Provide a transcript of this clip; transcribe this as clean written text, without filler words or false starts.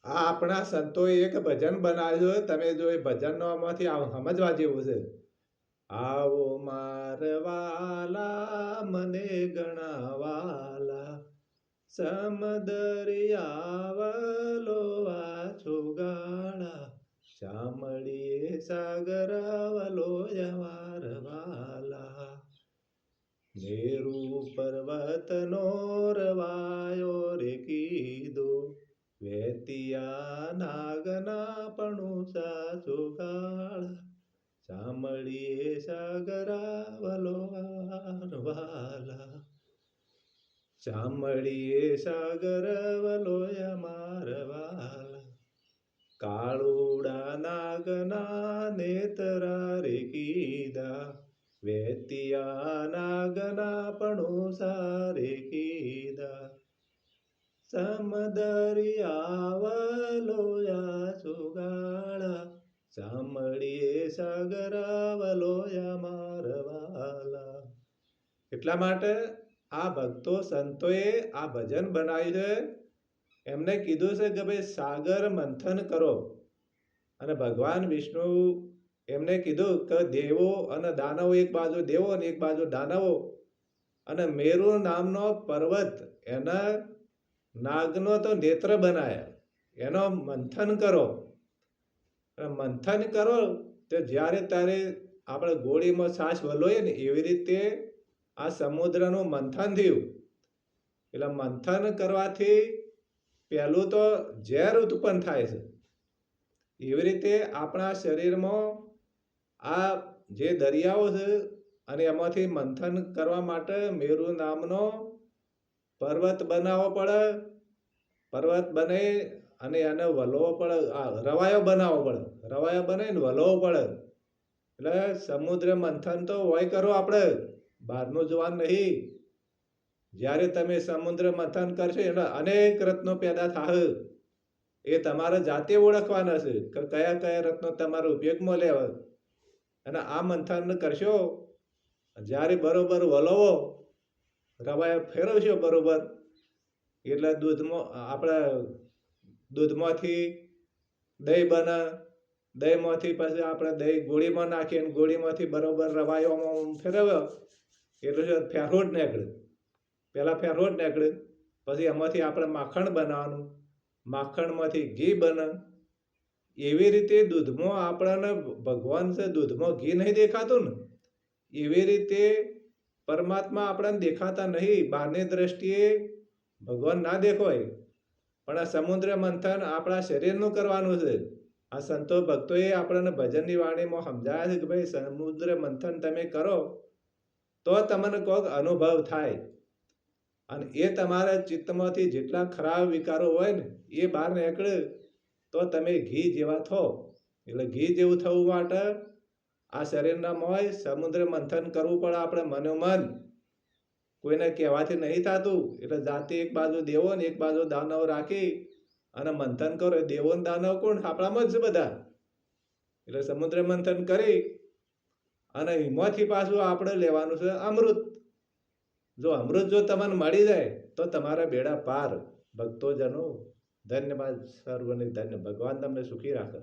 આ આપણા સંતોએ એક ભજન બનાવ્યું છે. તમે જો એ ભજનનો આમાંથી સમજવા જેવું છે. આવો મારવાલા મને ગણાવાલા સમદરિયાવલો આછો ગાળા શામળીએ સાગરવલો મારવાલા મેરુ પર્વતનો રવાયો રે કીધો વેતિયા નાગના પણુસા ચોગાળા શામળીએ સાગરાવલો વારવાલા શામળીએ સાગરવલો મારવાલા કાળુડા નાગના નેતરા રે કીધા વેતિયા નાગના પણુસા રે કીધા સમદરિયાવલો સુગાળા શામળીએ સાગરાવલો મારવાલા. એટલા માટે આ ભક્તો સંતોએ આ ભજન બનાવ્યું છે. એમને કીધું છે કે ભાઈ સાગર મંથન કરો. અને ભગવાન વિષ્ણુ એમને કીધું કે દેવો અને દાનવો એક બાજુ દેવો અને એક બાજુ દાનવો અને મેરુ નામનો પર્વત એના નાગનો તો નેત્ર બનાયા એનો મંથન કરો. મંથન કરો તો જ્યારે ત્યારે આપણે ગોળીમાં છાશ વલોઈએ ને એવી રીતે આ સમુદ્રનું મંથન થયું. એટલે મંથન કરવાથી પહેલું તો ઝેર ઉત્પન્ન થાય છે. એવી રીતે આપણા શરીરમાં આ જે દરિયાઓ છે અને એમાંથી મંથન કરવા માટે મેરુ નામનો પર્વત બનાવવો પડે. પર્વત બને અને એને વલવો પડે. રવાયો બનાવવો પડે. રવાયો બનાવીને વલવો પડે. એટલે સમુદ્ર મંથન તો હોય કરો આપણે, બહારનું જોવાનું નહીં. જ્યારે તમે સમુદ્ર મંથન કરશો એટલે અનેક રત્નો પેદા થાય. એ તમારે જાતે ઓળખવાના છે કે કયા કયા રત્નો તમારે ઉપયોગમાં લેવા. અને આ મંથન કરશો જ્યારે બરોબર વલવો રવાયો ફેરવશો બરોબર એટલે દૂધમાં આપણે દૂધમાંથી દહીં બને. દહીંમાંથી પછી આપણે દહીં ગોળીમાં નાખીએ ગોળીમાંથી બરોબર રવાયોમાં ફેરવ્યો એટલે શું ફેરહોટ નીકળે. પહેલાં ફેરહોટ નીકળે પછી એમાંથી આપણે માખણ બનાવવાનું. માખણમાંથી ઘી બને. એવી રીતે દૂધમાં આપણને ભગવાન છે દૂધમાં ઘી નહીં દેખાતું ને એવી રીતે પરમાત્મા આપણને દેખાતા નહીં. બહારની દ્રષ્ટિએ ભગવાન ના દેખાય પણ આ સમુદ્ર મંથન આપણા શરીરનું કરવાનું છે. આ સંતો ભક્તોએ આપણને ભજનની વાણીમાં સમજાયા છે કે ભાઈ સમુદ્ર મંથન તમે કરો તો તમને કોઈક અનુભવ થાય અને એ તમારા ચિત્તમાંથી જેટલા ખરાબ વિકારો હોય ને એ બહાર નીકળે તો તમે ઘી જેવા થો. એટલે ઘી જેવું થવું માટે આ શરીરના મોય સમુદ્ર મંથન કરવું પડે આપણે મનોમન. કોઈને કહેવાથી નહીં થતું. એટલે જાતે એક બાજુ દેવો ને એક બાજુ દાનવ રાખી અને મંથન કરો. દેવો ને દાનવ કોણ? આપણામાં જ છે બધા. એટલે સમુદ્ર મંથન કરી અને એમાંથી પાછું આપણે લેવાનું છે અમૃત. જો અમૃત જો તમને મળી જાય તો તમારા બેડા પાર. ભક્તોજનો ધન્યવાદ. સર્વને ધન્ય. ભગવાન તમને સુખી રાખે.